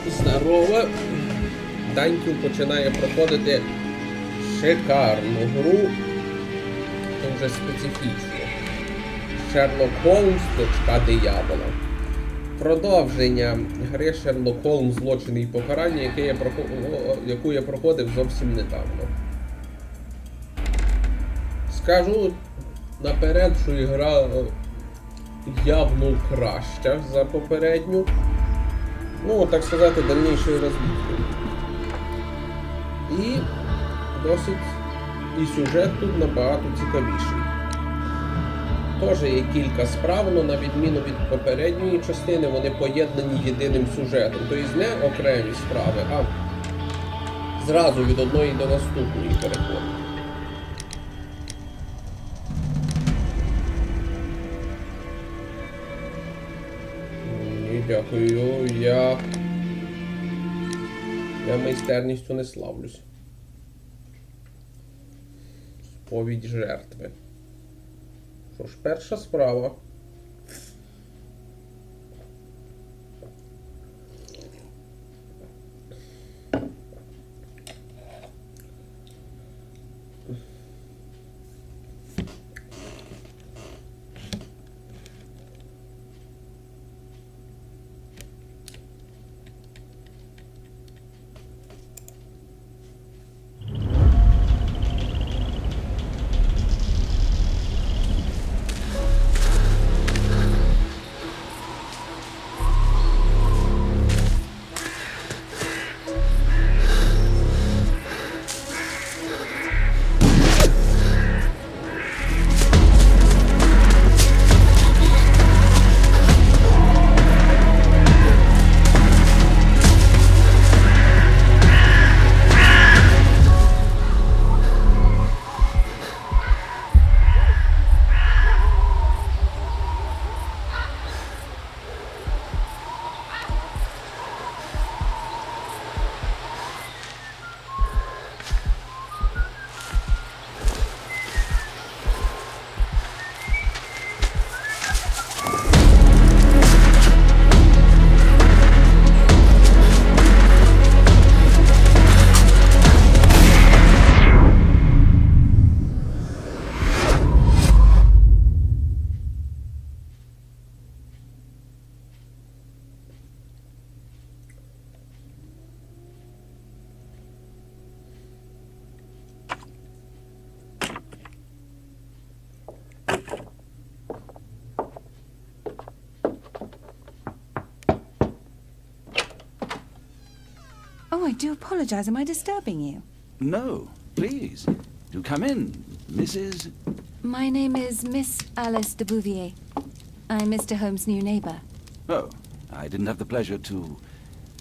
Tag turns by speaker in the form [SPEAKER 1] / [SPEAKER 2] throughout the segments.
[SPEAKER 1] Здорово! Даньків починає проходити шикарну гру, дуже специфічну. Sherlock Holmes, дочка диявола. Продовження гри Sherlock Holmes, злочини і покарання, яку я проходив зовсім недавно. Скажу наперед, що ігра явно краща за попередню. Ну, так сказати, дальнішою розвідкою. І досить і сюжет тут набагато цікавіший. Теж є кілька справ, але на відміну від попередньої частини, вони поєднані єдиним сюжетом. Тобто не окремі справи, а зразу від одної до наступної переходять. Ні, дякую, я майстерністю не славлюсь. Сповідь жертви. Що ж, перша справа.
[SPEAKER 2] Oh, I do apologize. Am I disturbing you?
[SPEAKER 3] No, please. Do come in, Mrs.
[SPEAKER 2] My name is Miss Alice de Bouvier. I'm Mr. Holmes' new neighbor.
[SPEAKER 3] Oh, I didn't have the pleasure to...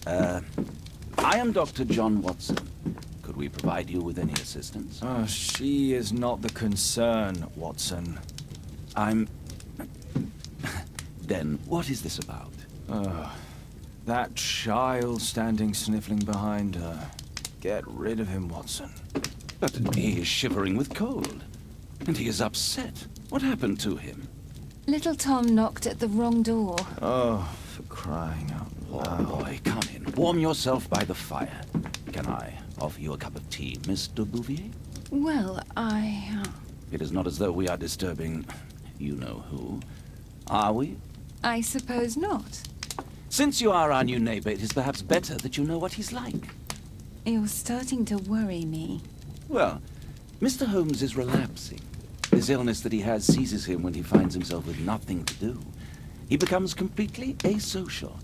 [SPEAKER 3] I am Dr. John Watson. Could we provide you with any assistance?
[SPEAKER 4] She is not the concern, Watson.
[SPEAKER 3] I'm... Then, what is this about?
[SPEAKER 4] That child standing sniffling behind her. Get rid of him, Watson.
[SPEAKER 3] But he is shivering with cold. And he is upset. What happened to him?
[SPEAKER 2] Little Tom knocked at the wrong door.
[SPEAKER 4] Oh, for crying out loud.
[SPEAKER 3] Oh, boy, come in. Warm yourself by the fire. Can I offer you a cup of tea, Miss de Bouvier?
[SPEAKER 2] Well,
[SPEAKER 3] It is not as though we are disturbing you-know-who. Are we?
[SPEAKER 2] I suppose not.
[SPEAKER 3] Since you are our new neighbor, it is perhaps better that you know what he's like.
[SPEAKER 2] You're starting to worry me.
[SPEAKER 3] Well, Mr. Holmes is relapsing. This illness that he has seizes him when he finds himself with nothing to do. He becomes completely asocial.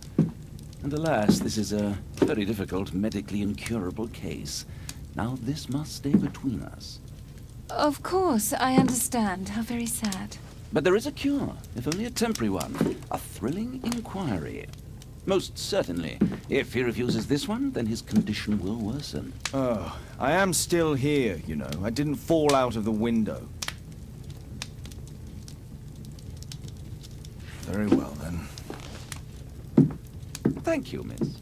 [SPEAKER 3] And alas, this is a very difficult, medically incurable case. Now, this must stay between us.
[SPEAKER 2] Of course, I understand. How very sad.
[SPEAKER 3] But there is a cure, if only a temporary one. A thrilling inquiry. Most certainly. If he refuses this one, then his condition will worsen.
[SPEAKER 4] Oh, I am still here, you know. I didn't fall out of the window. Very well, then.
[SPEAKER 3] Thank you, miss.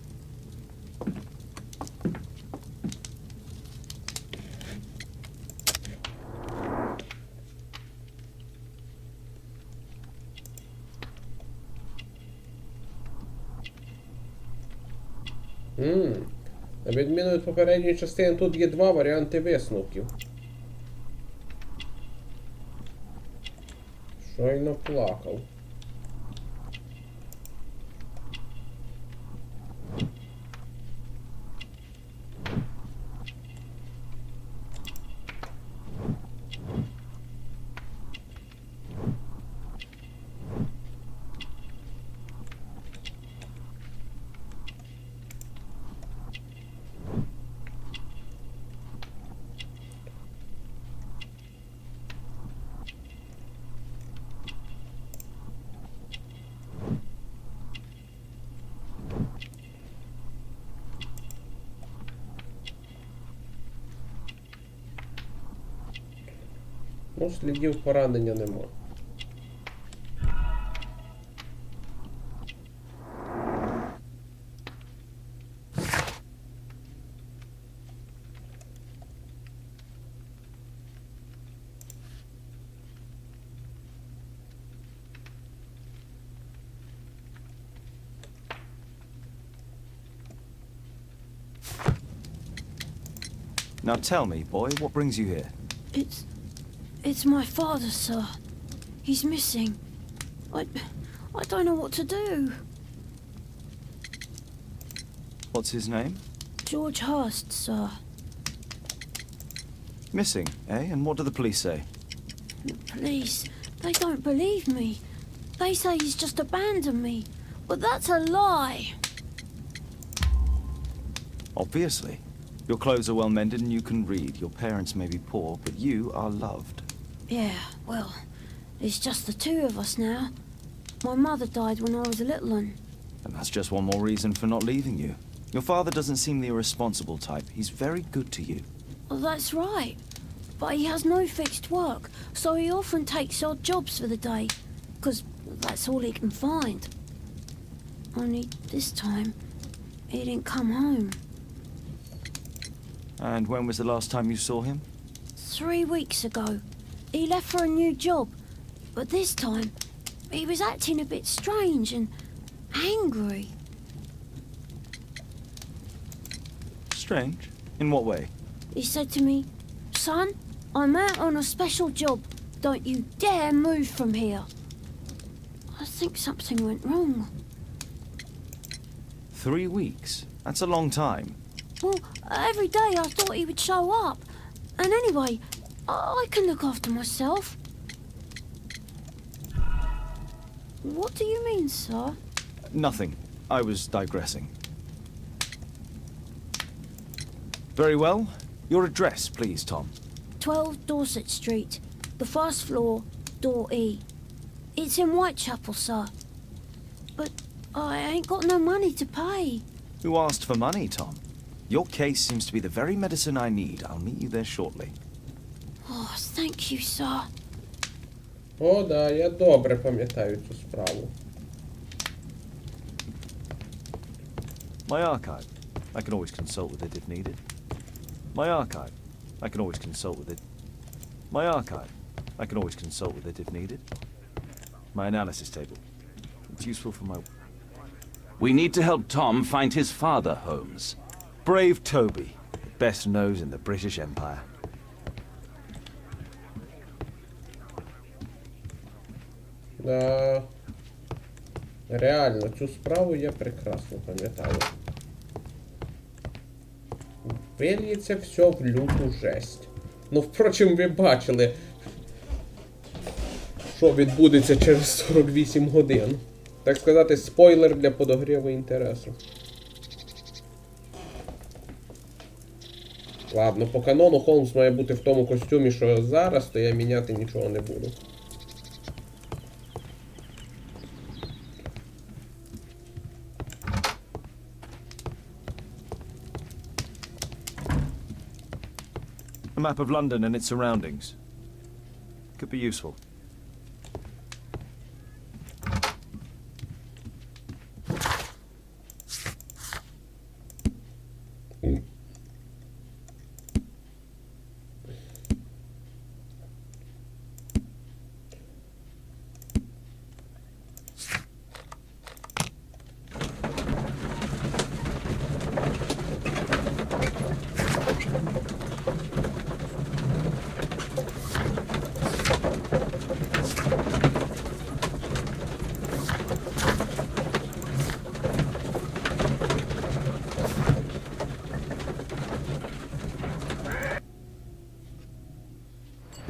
[SPEAKER 1] На відміну від попередньої частини, тут є два варіанти висновків. Щойно плакав. Ну, слідів поранення нема.
[SPEAKER 4] Now tell me, boy, what brings you here?
[SPEAKER 5] It's my father, sir. He's missing. I don't know what to do.
[SPEAKER 4] What's his name?
[SPEAKER 5] George Hurst, sir.
[SPEAKER 4] Missing, eh? And what do the police say?
[SPEAKER 5] The police, they don't believe me. They say he's just abandoned me. But that's a lie.
[SPEAKER 4] Obviously. Your clothes are well mended and you can read. Your parents may be poor, but you are loved.
[SPEAKER 5] Yeah, well, it's just the two of us now. My mother died when I was a little one.
[SPEAKER 4] And that's just one more reason for not leaving you. Your father doesn't seem the irresponsible type. He's very good to you.
[SPEAKER 5] Well, that's right. But he has no fixed work, so he often takes odd jobs for the day, 'cause that's all he can find. Only this time, he didn't come home.
[SPEAKER 4] And when was the last time you saw him?
[SPEAKER 5] 3 weeks ago. He left for a new job, but this time, he was acting a bit strange and angry.
[SPEAKER 4] Strange? In what way?
[SPEAKER 5] He said to me, "Son, I'm out on a special job. Don't you dare move from here." I think something went wrong.
[SPEAKER 4] 3 weeks? That's a long time.
[SPEAKER 5] Well, every day I thought he would show up. And anyway, I can look after myself. What do you mean, sir?
[SPEAKER 4] Nothing. I was digressing. Very well. Your address, please, Tom.
[SPEAKER 5] 12 Dorset Street, the first floor, door E. It's in Whitechapel, sir. But I ain't got no money to pay.
[SPEAKER 4] Who asked for money, Tom? Your case seems to be the very medicine I need. I'll meet you there shortly.
[SPEAKER 5] Oh, thank you, sir.
[SPEAKER 1] О, да, я добре пам'ятаю цю справу.
[SPEAKER 4] My archive. I can always consult with it if needed. My archive. I can always consult with it. My archive. I can always consult with it if needed. My analysis table. It's useful for my...
[SPEAKER 3] We need to help Tom find his father, Holmes.
[SPEAKER 4] Brave Toby. Best nose in the British Empire.
[SPEAKER 1] Да. Реально, цю справу я прекрасно пам'ятаю. Вильється все в люту жесть. Ну, впрочем, ви бачили, що відбудеться через 48 годин. Так сказати, спойлер для подогріву інтересу. Ладно, по канону Холмс має бути в тому костюмі, що зараз, то я міняти нічого не буду.
[SPEAKER 4] A map of London and its surroundings. Could be useful.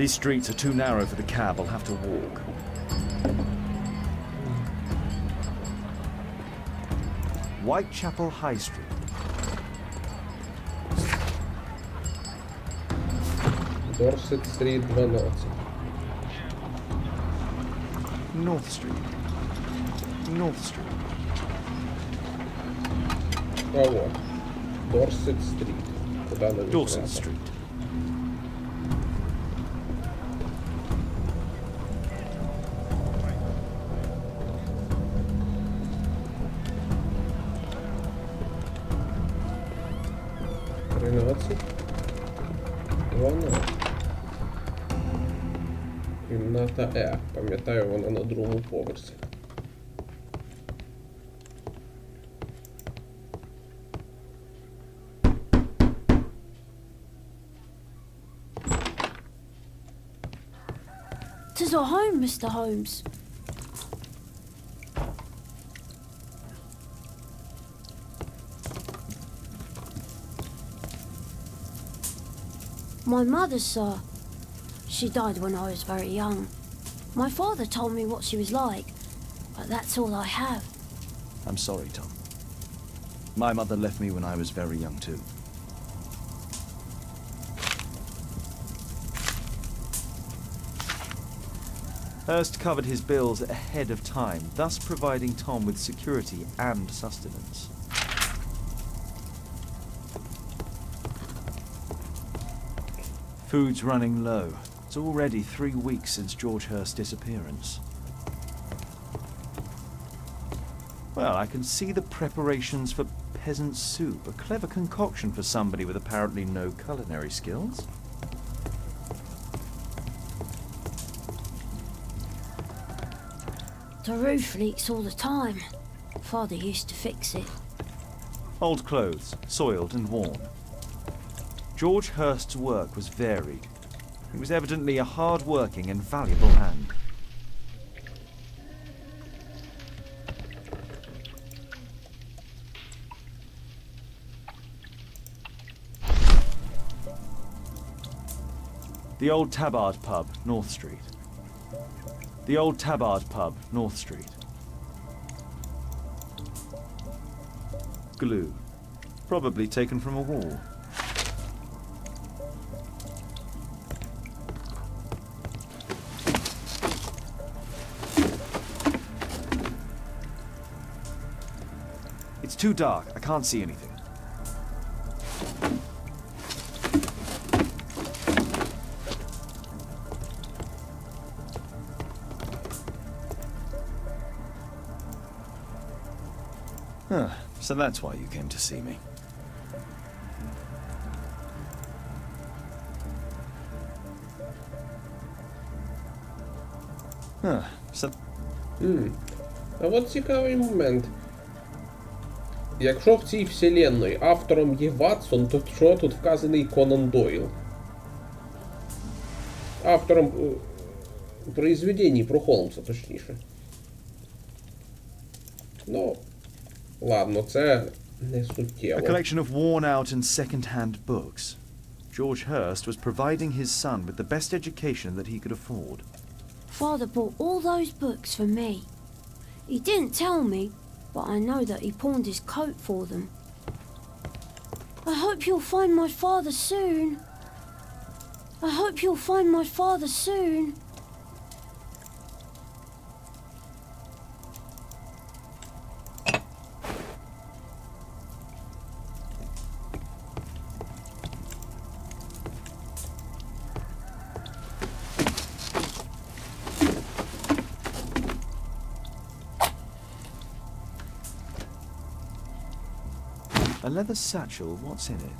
[SPEAKER 4] These streets are too narrow for the cab. I'll have to walk. Whitechapel High Street.
[SPEAKER 1] Дорсет Стріт 12.
[SPEAKER 4] North Street. North Street.
[SPEAKER 1] А вот. Дорсет Стріт. Куда нам
[SPEAKER 4] Dorset
[SPEAKER 1] треба?
[SPEAKER 4] Street.
[SPEAKER 1] Тринадцять. 12. Кімната Е. Пам'ятаю, вона на другому поверсі.
[SPEAKER 5] Tis our home, Mr. Holmes. My mother, sir. She died when I was very young. My father told me what she was like, but that's all I have.
[SPEAKER 4] I'm sorry, Tom. My mother left me when I was very young too. Hurst covered his bills ahead of time, thus providing Tom with security and sustenance. Food's running low. It's already 3 weeks since George Hurst's disappearance. Well, I can see the preparations for peasant soup, a clever concoction for somebody with apparently no culinary skills.
[SPEAKER 5] The roof leaks all the time. Father used to fix it.
[SPEAKER 4] Old clothes, soiled and worn. George Hurst's work was varied. He was evidently a hard-working and valuable hand. The Old Tabard Pub, North Street. The Old Tabard Pub, North Street. Glue. Probably taken from a wall. It's too dark. I can't see anything. Huh, so that's why you came to see me. Huh, so...
[SPEAKER 1] А от цікавий момент. Якщо в цій вселенної автором є Ватсон, то що тут вказаний Конан Дойл? Автором произведений про Холмса, точніше. Ну, ладно, це не
[SPEAKER 4] A
[SPEAKER 1] суттєво.
[SPEAKER 4] collection of worn-out and second-hand books. George Hurst was providing his son with the best education that he could afford.
[SPEAKER 5] Father bought all those books for me. He didn't tell me, but I know that he pawned his coat for them. I hope you'll find my father soon. I hope you'll find my father soon.
[SPEAKER 4] A leather satchel, what's in it?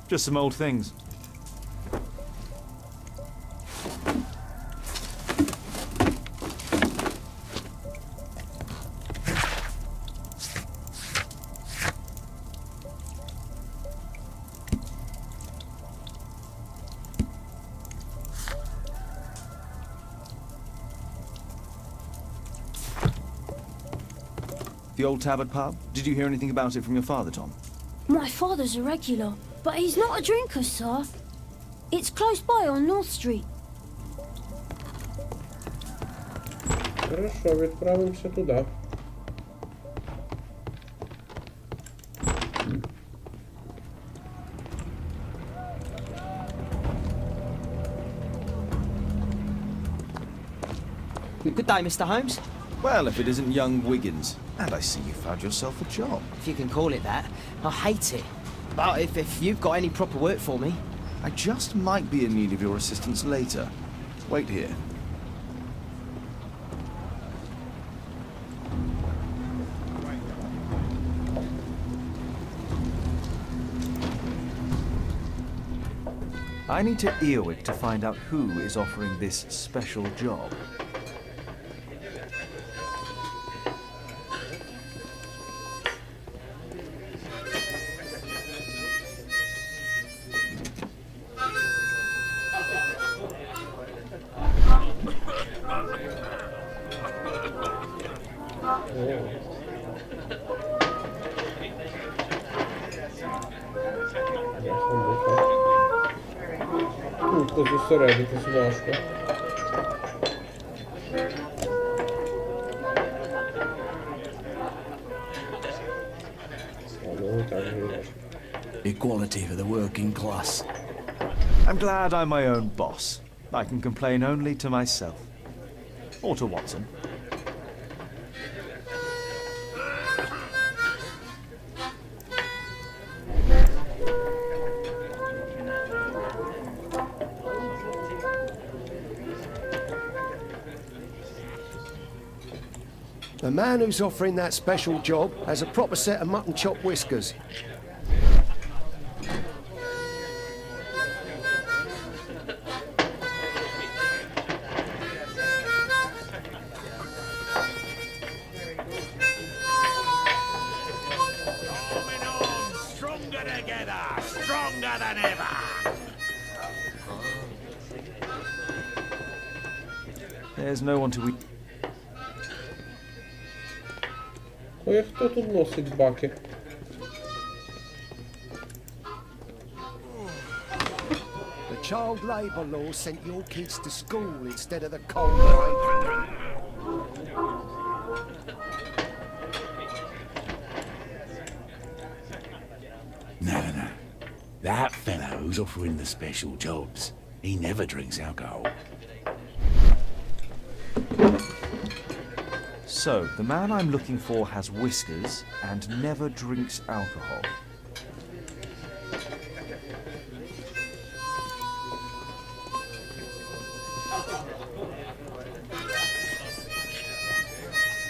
[SPEAKER 4] Just some old things. The old Tabard pub? Did you hear anything about it from your father, Tom?
[SPEAKER 5] My father's a regular, but he's not a drinker, sir. It's close by on North Street.
[SPEAKER 1] Хорошо, відправимося туди.
[SPEAKER 6] Good day, Mr. Holmes.
[SPEAKER 4] Well, if it isn't young Wiggins. And I see you found yourself a job.
[SPEAKER 6] If you can call it that. I hate it. But if you've got any proper work for me...
[SPEAKER 4] I just might be in need of your assistance later. Wait here. I need to earwig to find out who is offering this special job.
[SPEAKER 1] Тут зосередитись важко.
[SPEAKER 7] Equality for the working class.
[SPEAKER 4] I'm glad I'm my own boss. I can complain only to myself. Or to Watson.
[SPEAKER 8] The man who's offering that special job has a proper set of mutton chop whiskers.
[SPEAKER 9] Stronger together, stronger than ever.
[SPEAKER 4] There's no one to eat.
[SPEAKER 1] Ой, хто тут носить баки?
[SPEAKER 8] The child labour law sent your kids to school instead of the coal mine.
[SPEAKER 7] No. That fellow who's offering the special jobs, he never drinks alcohol.
[SPEAKER 4] So, the man I'm looking for has whiskers and never drinks alcohol.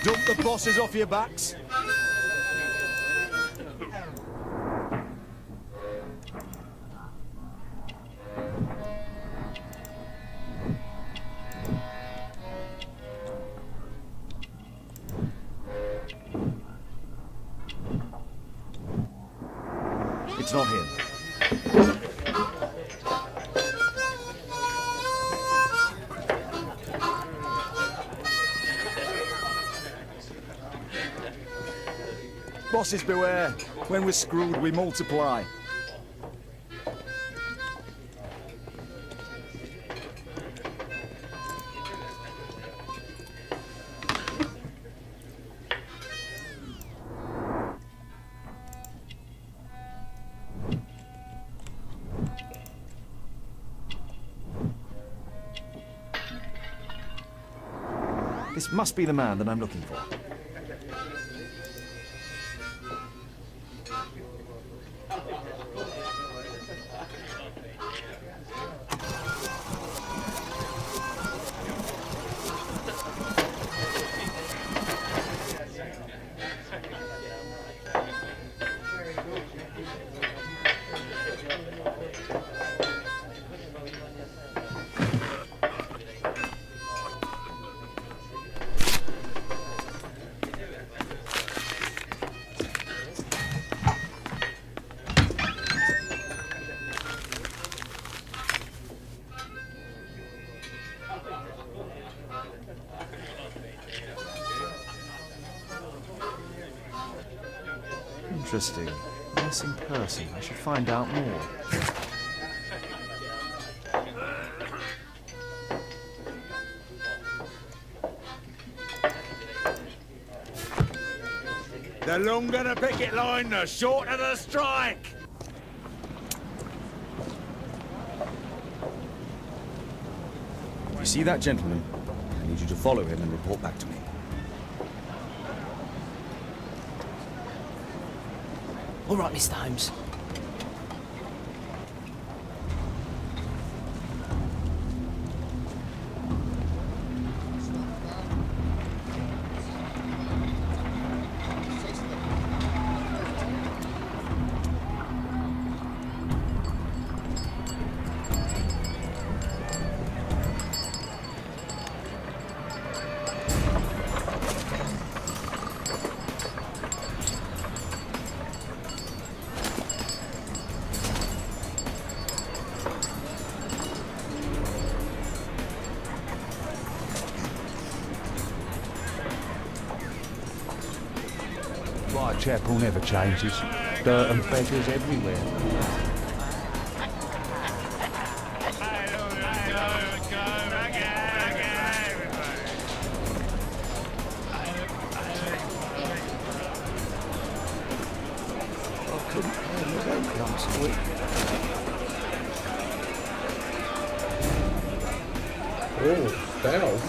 [SPEAKER 8] Dump the bosses off your backs.
[SPEAKER 4] It's not him.
[SPEAKER 10] Bosses beware. When we're screwed, we multiply.
[SPEAKER 4] This must be the man that I'm looking for. Interesting. Missing person. I should find out more.
[SPEAKER 9] The longer the picket line, the shorter the strike.
[SPEAKER 10] You see that gentleman? I need you to follow him and report back to me.
[SPEAKER 6] All right, Mr. Holmes.
[SPEAKER 7] Whitechapel never changes. Dirt and beggars everywhere.
[SPEAKER 1] Oh, spells.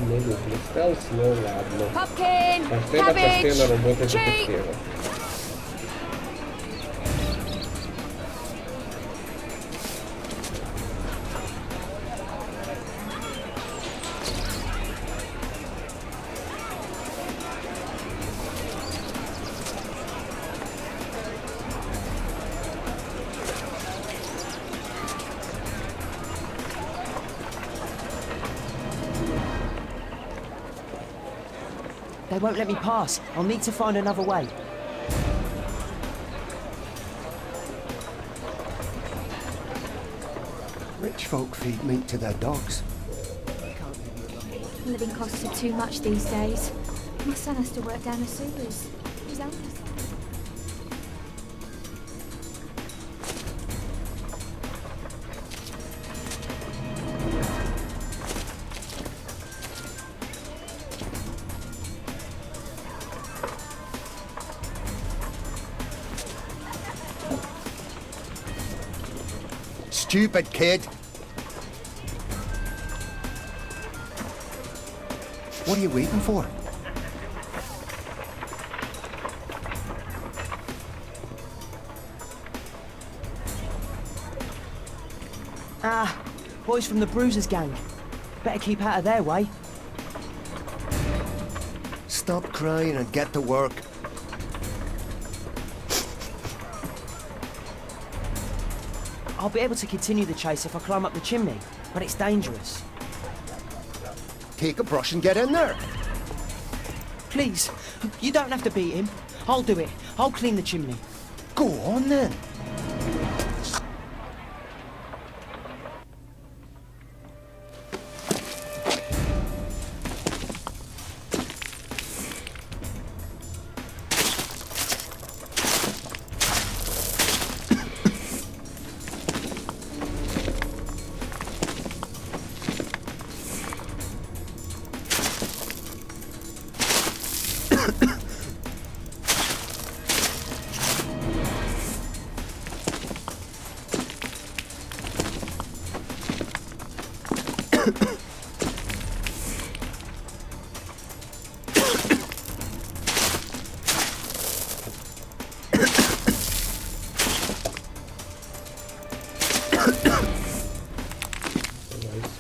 [SPEAKER 1] Не люблю спелс, ну ладно.
[SPEAKER 2] Pumpkin,
[SPEAKER 1] Частина
[SPEAKER 2] cabbage,
[SPEAKER 1] роботи
[SPEAKER 2] cheek.
[SPEAKER 1] детектива.
[SPEAKER 6] They won't let me pass. I'll need to find another way.
[SPEAKER 8] Rich folk feed meat to their dogs.
[SPEAKER 2] Living costs are too much these days. My son has to work down the sewers. He's homeless.
[SPEAKER 8] Stupid kid! What are you waiting for?
[SPEAKER 6] Ah, boys from the Bruisers gang. Better keep out of their way.
[SPEAKER 8] Stop crying and get to work.
[SPEAKER 6] I'll be able to continue the chase if I climb up the chimney, but it's dangerous.
[SPEAKER 8] Take a brush and get in there.
[SPEAKER 6] Please, you don't have to beat him. I'll do it. I'll clean the chimney.
[SPEAKER 8] Go on then.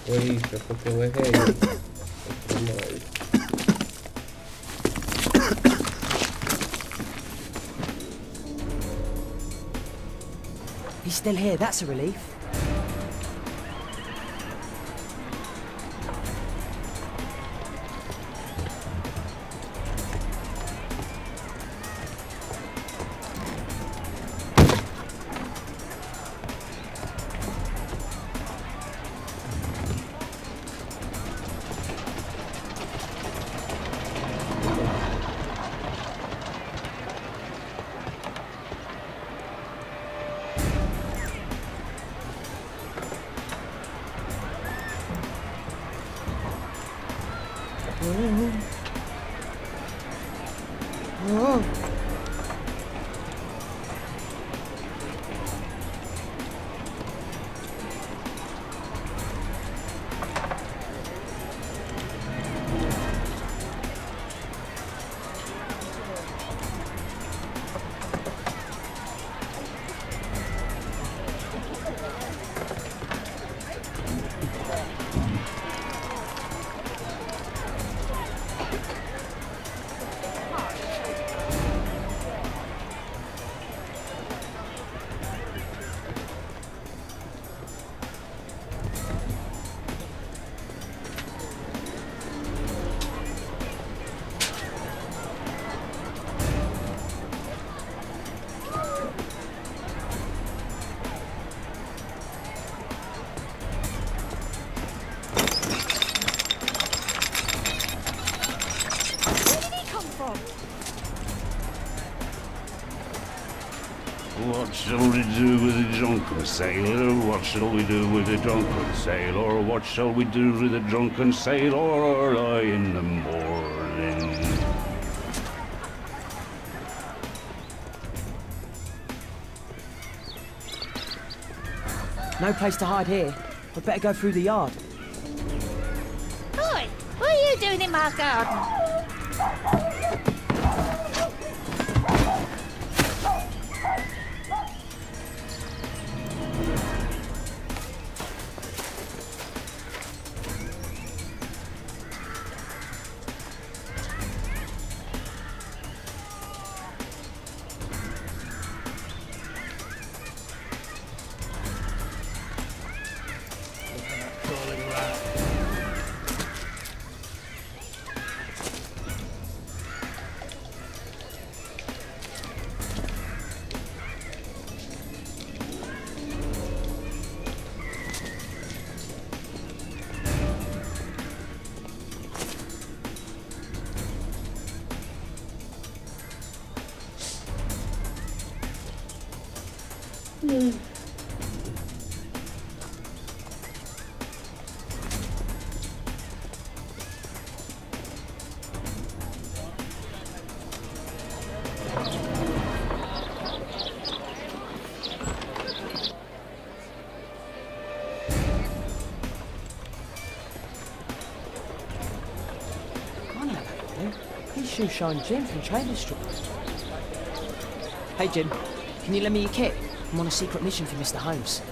[SPEAKER 1] Скоріше, поки легені тримають.
[SPEAKER 6] He's still here, that's a relief. Oh.
[SPEAKER 11] What shall we do with a drunken sailor? What shall we do with a drunken sailor? What shall we do with a drunken sailor early in the morning?
[SPEAKER 6] No place to hide here. We'd better go through the yard.
[SPEAKER 12] Oi, what are you doing in my garden?
[SPEAKER 6] These shoes shine Jim from Trader Street. Hey Jim, can you lend me your kit? I'm on a secret mission for Mr. Holmes.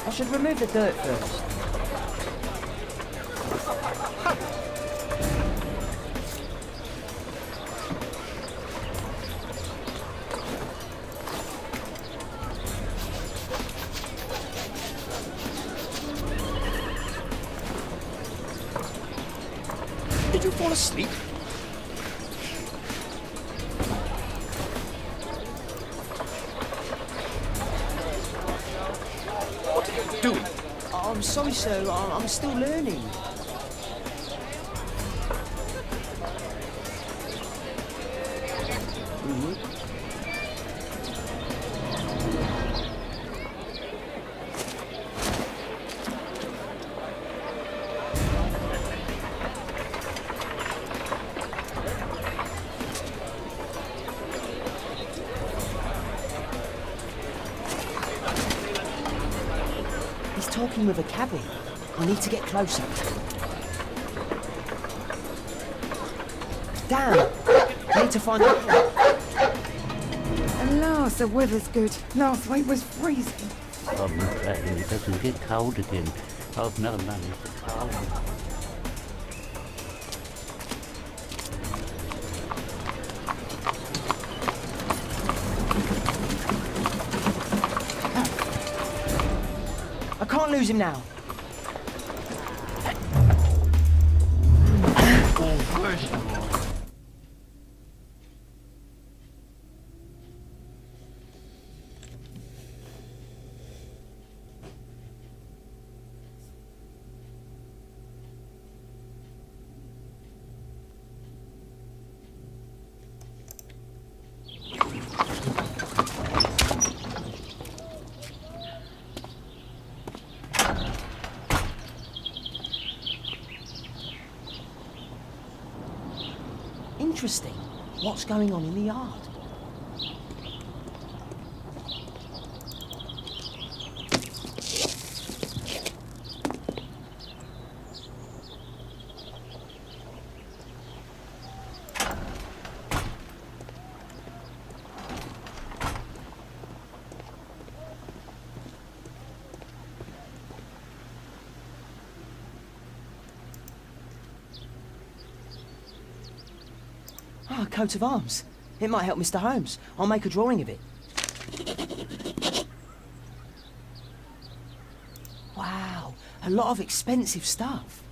[SPEAKER 6] I should remove the dirt first.
[SPEAKER 10] Did you fall asleep? What are you doing?
[SPEAKER 6] I'm sorry, sir. I'm still learning. He's talking with a cabby. We need to get closer. Dan, we need to find out.
[SPEAKER 13] At last the weather's good. Last week was freezing.
[SPEAKER 11] I'm glad it doesn't get cold again. I've never managed to cold.
[SPEAKER 6] I can't lose him now. interesting. What's going on in the yard? Ah, a coat of arms. It might help Mr. Holmes. I'll make a drawing of it. Wow, a lot of expensive stuff.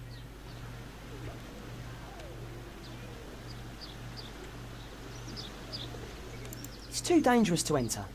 [SPEAKER 6] It's too dangerous to enter.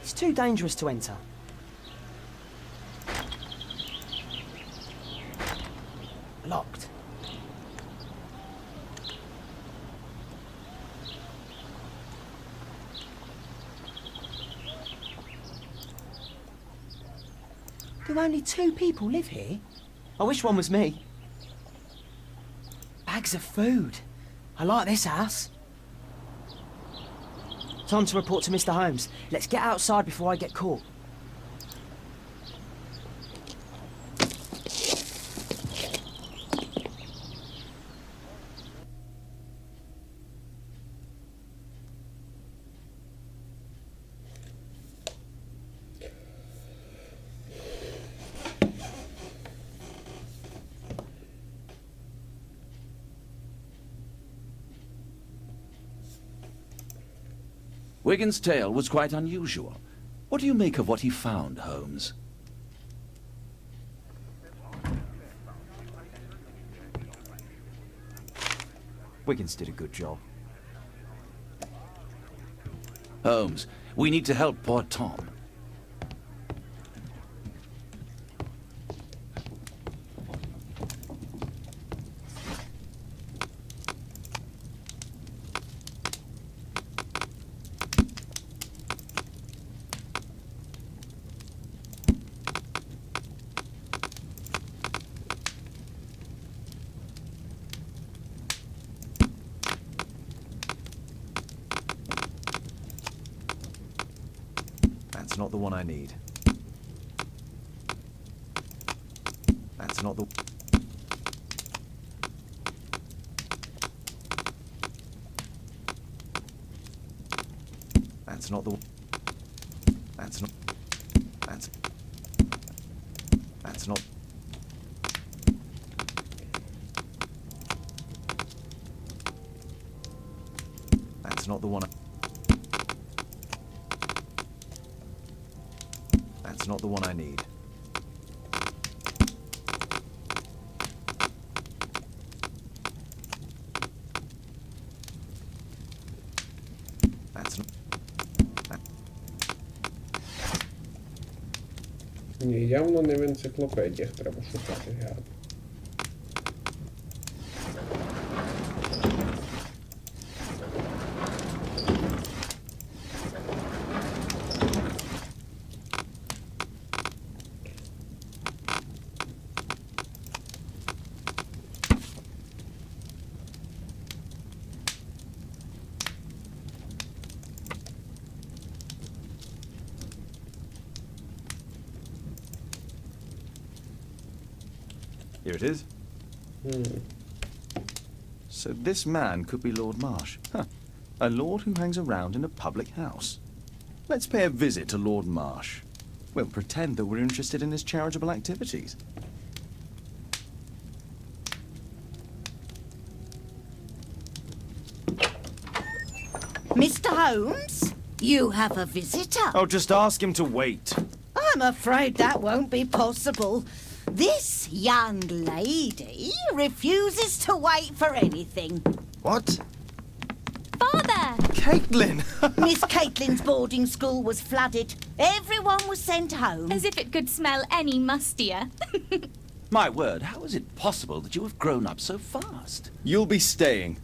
[SPEAKER 6] It's too dangerous to enter. Locked. Do only 2 people live here? I wish one was me. Bags of food. I like this house. Time to report to Mr. Holmes. Let's get outside before I get caught.
[SPEAKER 3] Wigan's tale was quite unusual. What do you make of what he found, Holmes?
[SPEAKER 4] Wiggins did a good job.
[SPEAKER 3] Holmes, we need to help poor Tom.
[SPEAKER 4] That's not the one I need. That's not the... That's not the... That's not... That's... That's not... That's not the one I... That's not the one I need. That's not...
[SPEAKER 1] Ні, явно не в енциклопедіях треба шукати герб.
[SPEAKER 4] Here it is. So this man could be Lord Marsh. Huh. A lord who hangs around in a public house. Let's pay a visit to Lord Marsh. We'll pretend that we're interested in his charitable activities.
[SPEAKER 12] Mr. Holmes, you have a visitor.
[SPEAKER 4] Oh, just ask him to wait.
[SPEAKER 12] I'm afraid that won't be possible. This young lady refuses to wait for anything.
[SPEAKER 14] What?
[SPEAKER 2] Father!
[SPEAKER 6] Caitlin!
[SPEAKER 12] Miss Caitlin's boarding school was flooded. Everyone was sent home.
[SPEAKER 2] As if it could smell any mustier.
[SPEAKER 3] My word, how is it possible that you have grown up so fast?
[SPEAKER 10] You'll be staying.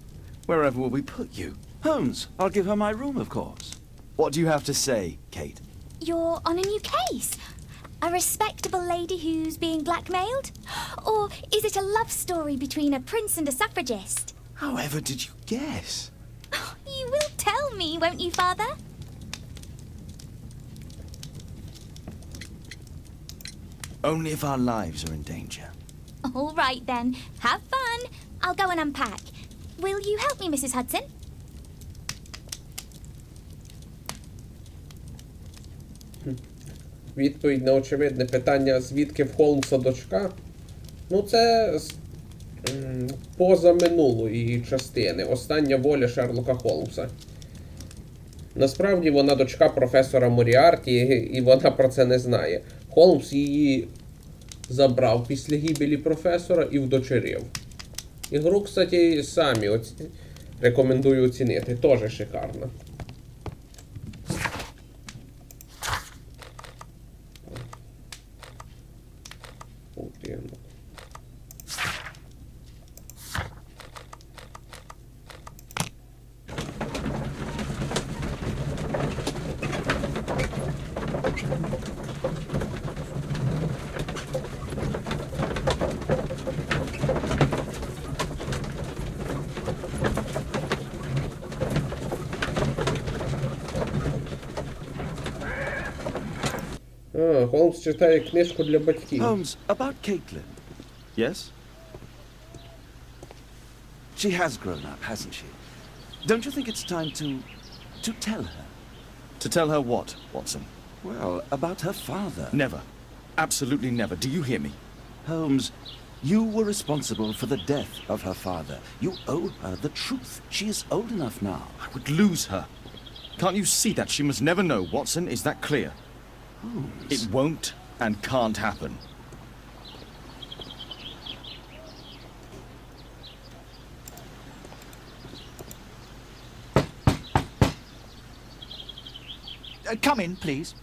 [SPEAKER 10] Wherever will we put you?
[SPEAKER 3] Holmes, I'll give her my room, of course.
[SPEAKER 10] What do you have to say, Kate?
[SPEAKER 2] You're on a new case. A respectable lady who's being blackmailed? Or is it a love story between a prince and a suffragist?
[SPEAKER 10] However did you guess?
[SPEAKER 2] You will tell me, won't you, Father?
[SPEAKER 10] Only if our lives are in danger.
[SPEAKER 2] All right, then. Have fun. I'll go and unpack. Will you help me, Mrs. Hudson?
[SPEAKER 1] Відповідь на очевидне питання, звідки в Холмса дочка? Ну, це поза минулої частини. Остання воля Шерлока Холмса. Насправді вона дочка професора Моріарті, і вона про це не знає. Холмс її забрав після гибелі професора і вдочерив. Ігру, кстати, самі рекомендую оцінити. Теж шикарно. Холмс читає книжку для батьків.
[SPEAKER 3] Holmes, about Caitlin.
[SPEAKER 10] Yes?
[SPEAKER 3] She has grown up, hasn't she? Don't you think it's time to tell her?
[SPEAKER 10] To tell her what, Watson?
[SPEAKER 3] Well, about her father.
[SPEAKER 10] Never. Absolutely never. Do you hear me?
[SPEAKER 3] Holmes, you were responsible for the death of her father. You owe her the truth. She is old enough now.
[SPEAKER 10] I would lose her. Can't you see that? She must never know, Watson. Is that clear?
[SPEAKER 3] Holmes.
[SPEAKER 10] It won't and can't happen.
[SPEAKER 14] Come in, please.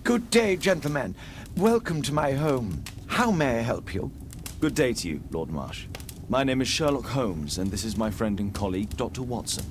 [SPEAKER 14] Good day, gentlemen. Welcome to my home. How may I help you?
[SPEAKER 10] Good day to you, Lord Marsh. My name is Sherlock Holmes, and this is my friend and colleague, Dr. Watson.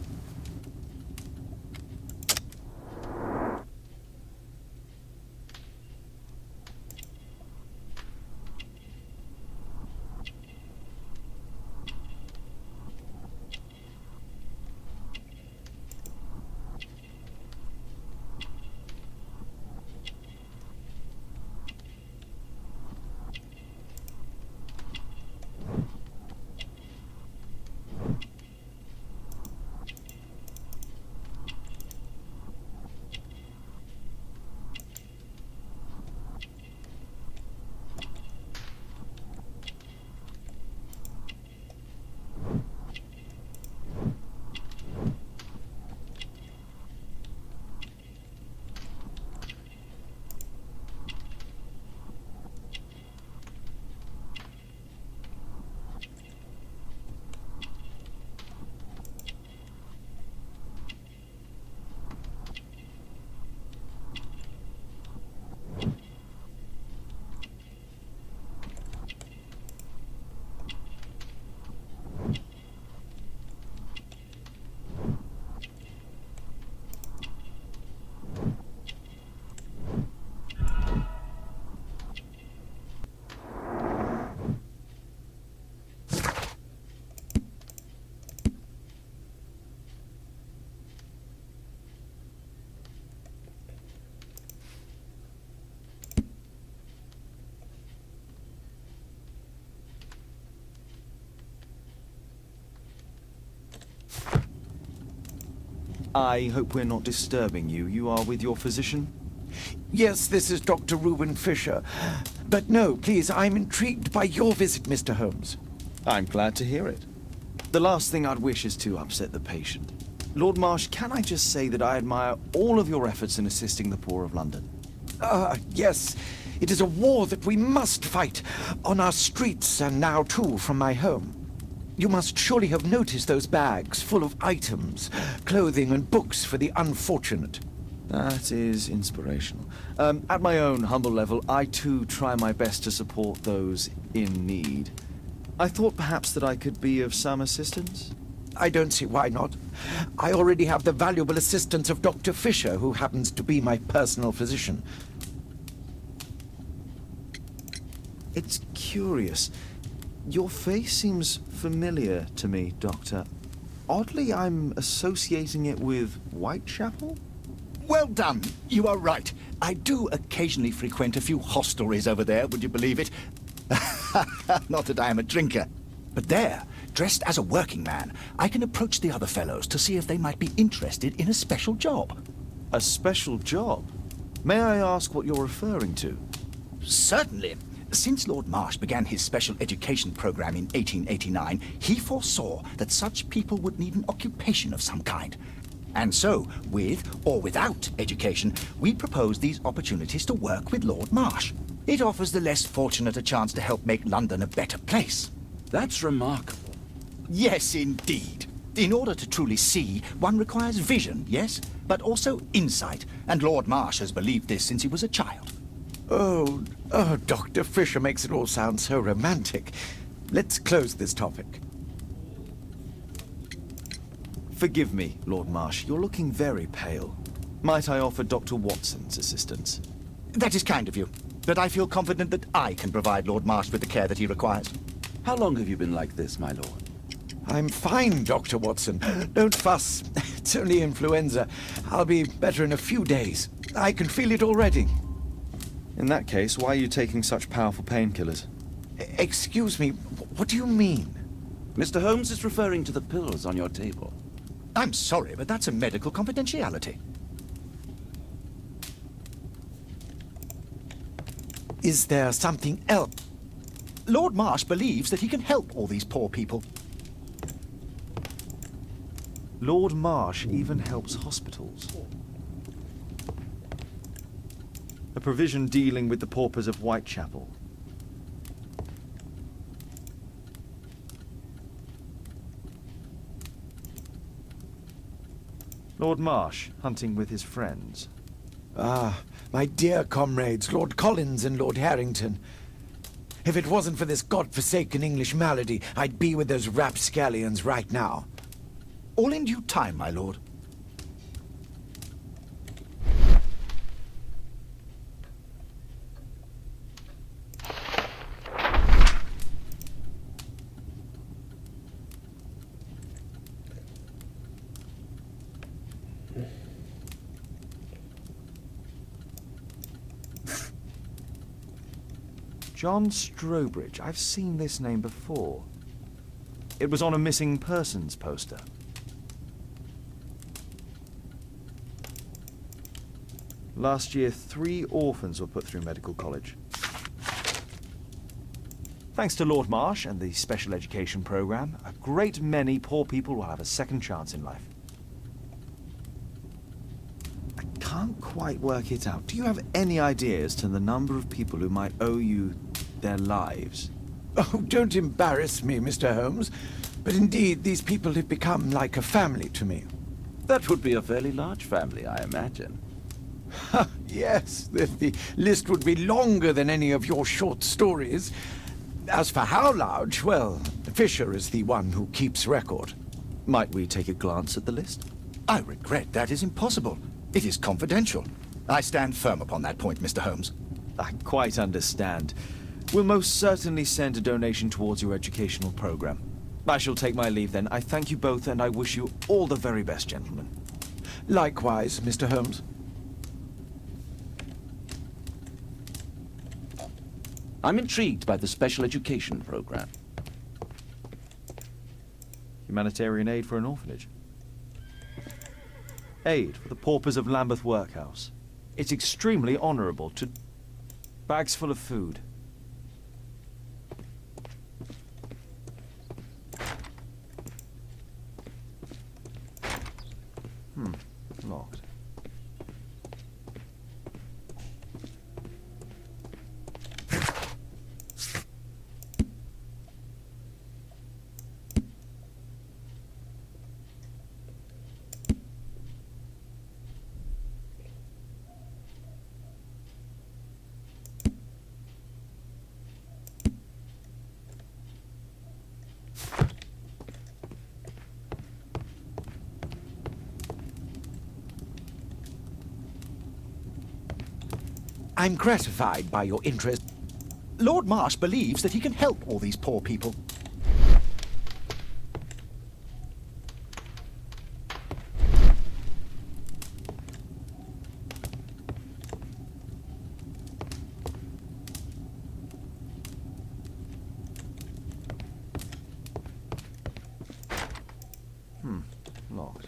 [SPEAKER 10] I hope we're not disturbing you. You are with your physician?
[SPEAKER 14] Yes, this is Dr. Reuben Fisher. But no, please, I'm intrigued by your visit, Mr. Holmes.
[SPEAKER 10] I'm glad to hear it. The last thing I'd wish is to upset the patient. Lord Marsh, can I just say that I admire all of your efforts in assisting the poor of London?
[SPEAKER 14] Yes. It is a war that we must fight. On our streets, and now too from my home. You must surely have noticed those bags full of items, clothing and books for the unfortunate.
[SPEAKER 10] That is inspirational. At my own humble level, I too try my best to support those in need. I thought perhaps that I could be of some assistance.
[SPEAKER 14] I don't see why not. I already have the valuable assistance of Dr. Fisher, who happens to be my personal physician.
[SPEAKER 10] It's curious. Your face seems familiar to me, Doctor. Oddly, I'm associating it with Whitechapel?
[SPEAKER 15] Well done. You are right. I do occasionally frequent a few hostelries over there, would you believe it? Not that I am a drinker. But there, dressed as a working man, I can approach the other fellows to see if they might be interested in a special job.
[SPEAKER 10] A special job? May I ask what you're referring to?
[SPEAKER 15] Certainly. Since Lord Marsh began his special education program in 1889, he foresaw that such people would need an occupation of some kind. And so, with or without education, we propose these opportunities to work with Lord Marsh. It offers the less fortunate a chance to help make London a better place.
[SPEAKER 3] That's remarkable.
[SPEAKER 15] Yes, indeed. In order to truly see, one requires vision, yes, but also insight, and Lord Marsh has believed this since he was a child.
[SPEAKER 14] Oh, Dr. Fisher makes it all sound so romantic. Let's close this topic.
[SPEAKER 10] Forgive me, Lord Marsh. You're looking very pale. Might I offer Dr. Watson's assistance?
[SPEAKER 15] That is kind of you, but I feel confident that I can provide Lord Marsh with the care that he requires.
[SPEAKER 3] How long have you been like this, my lord?
[SPEAKER 14] I'm fine, Dr. Watson. Don't fuss. It's only influenza. I'll be better in a few days. I can feel it already.
[SPEAKER 10] In that case, why are you taking such powerful painkillers?
[SPEAKER 14] Excuse me, what do you mean?
[SPEAKER 3] Mr. Holmes is referring to the pills on your table.
[SPEAKER 15] I'm sorry, but that's a medical confidentiality.
[SPEAKER 14] Is there something else?
[SPEAKER 15] Lord Marsh believes that he can help all these poor people.
[SPEAKER 10] Lord Marsh even helps hospitals. A provision dealing with the paupers of Whitechapel. Lord Marsh, hunting with his friends.
[SPEAKER 14] Ah, my dear comrades, Lord Collins and Lord Harrington. If it wasn't for this godforsaken English malady, I'd be with those rapscallions right now.
[SPEAKER 15] All in due time, my lord.
[SPEAKER 10] John Strobridge. I've seen this name before. It was on a missing persons poster. Last year, 3 orphans were put through medical college. Thanks to Lord Marsh and the special education program, a great many poor people will have a second chance in life. I can't quite work it out. Do you have any idea as to the number of people who might owe you their lives?
[SPEAKER 14] Oh, don't embarrass me, Mr. Holmes. But indeed, these people have become like a family to me.
[SPEAKER 3] That would be a fairly large family, I imagine.
[SPEAKER 14] Yes, the list would be longer than any of your short stories. As for how large, well, Fisher is the one who keeps record.
[SPEAKER 10] Might we take a glance at the list?
[SPEAKER 15] I regret that is impossible. It is confidential. I stand firm upon that point, Mr. Holmes.
[SPEAKER 10] I quite understand. We'll most certainly send a donation towards your educational program. I shall take my leave then. I thank you both, and I wish you all the very best, gentlemen.
[SPEAKER 14] Likewise, Mr. Holmes.
[SPEAKER 3] I'm intrigued by the special education program.
[SPEAKER 10] Humanitarian aid for an orphanage. Aid for the paupers of Lambeth Workhouse. It's extremely honourable to... Bags full of food. Locked.
[SPEAKER 14] I'm gratified by your interest.
[SPEAKER 15] Lord Marsh believes that he can help all these poor people.
[SPEAKER 10] Locked.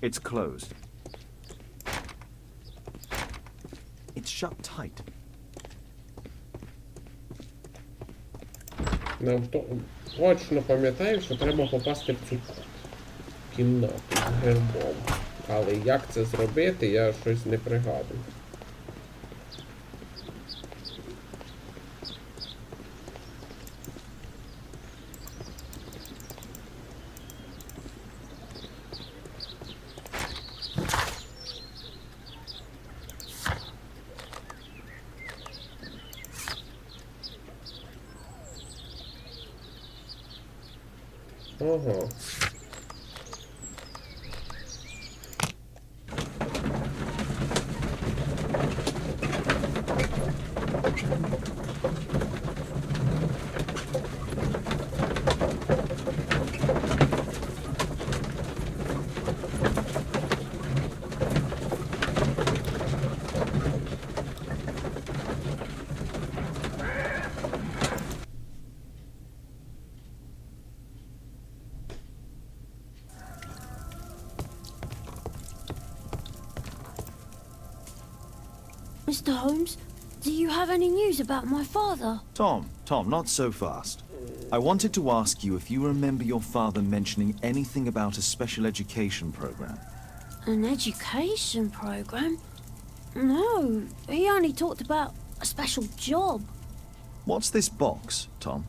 [SPEAKER 10] It's closed. It's shut tight.
[SPEAKER 1] Точно пам'ятаю, що треба попасти в цю кімнату з гербом. Але як це зробити, я щось не пригадую. Ага.
[SPEAKER 5] Mr. Holmes, do you have any news about my father?
[SPEAKER 10] Tom, not so fast. I wanted to ask you if you remember your father mentioning anything about a special education program.
[SPEAKER 5] An education program? No, he only talked about a special job.
[SPEAKER 10] What's this box, Tom?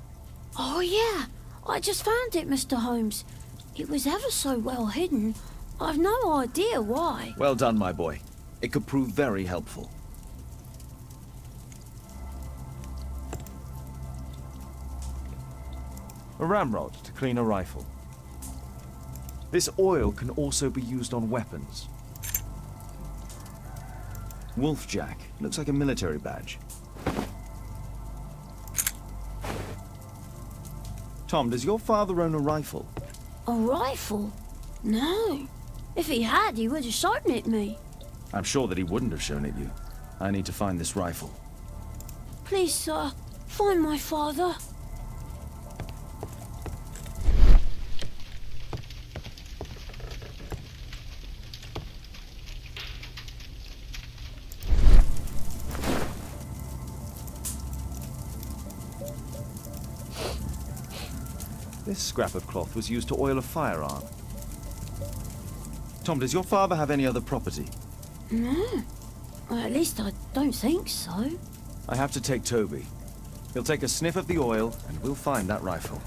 [SPEAKER 5] Oh yeah, I just found it, Mr. Holmes. It was ever so well hidden. I've no idea why.
[SPEAKER 10] Well done, my boy. It could prove very helpful. A ramrod to clean a rifle. This oil can also be used on weapons. Wolfjack. Looks like a military badge. Tom, does your father own a rifle?
[SPEAKER 5] A rifle? No. If he had, he would have shown it me.
[SPEAKER 10] I'm sure that he wouldn't have shown it you. I need to find this rifle.
[SPEAKER 5] Please, sir, find my father.
[SPEAKER 10] This scrap of cloth was used to oil a firearm. Tom, does your father have any other property?
[SPEAKER 5] No. Well, at least I don't think so.
[SPEAKER 10] I have to take Toby. He'll take a sniff of the oil, and we'll find that rifle.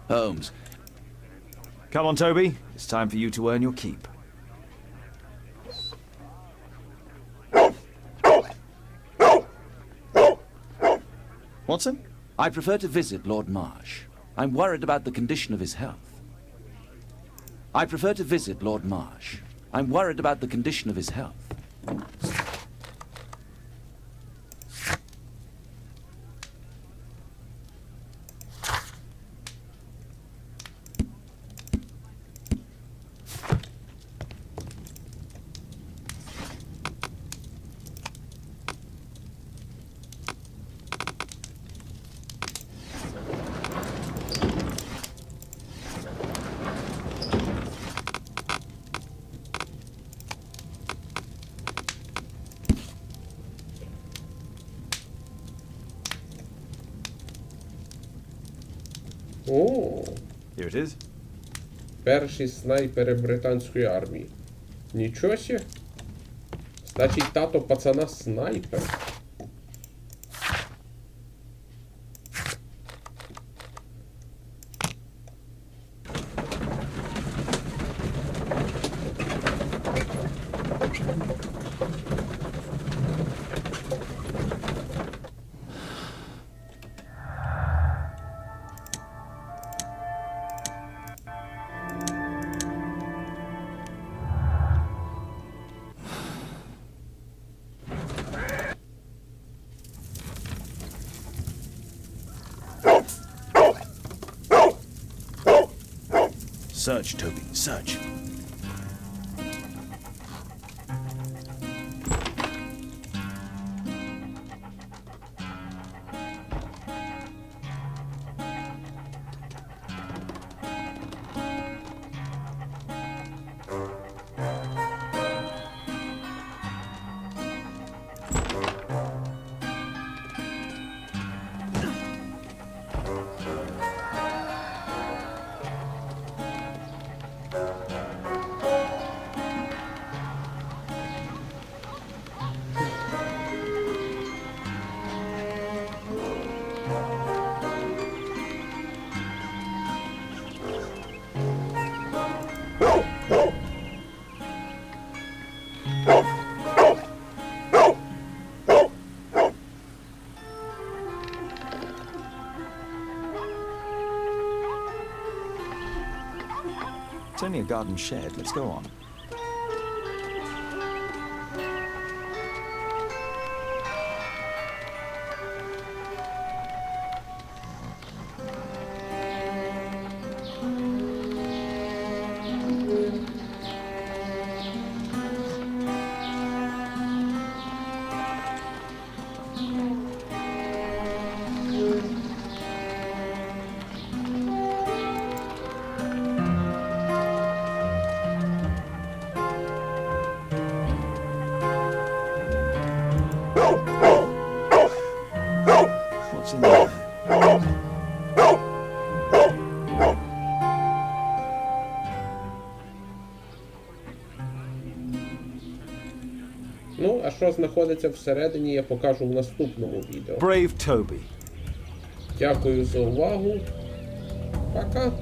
[SPEAKER 3] Holmes.
[SPEAKER 10] Come on, Toby. It's time for you to earn your keep. Watson?
[SPEAKER 3] I prefer to visit Lord Marsh. I'm worried about the condition of his health. I prefer to visit Lord Marsh. I'm worried about the condition of his health.
[SPEAKER 1] О,
[SPEAKER 10] Here it is.
[SPEAKER 1] перші снайпери британської армії. Нічого сі. Значить, тато пацана снайпер.
[SPEAKER 10] Search, Toby, search. It's only a garden shed. Let's go on. What's in there?
[SPEAKER 1] Ну, а що знаходиться всередині, я покажу в наступному відео.
[SPEAKER 10] Brave Toby.
[SPEAKER 1] Дякую за увагу. Пока.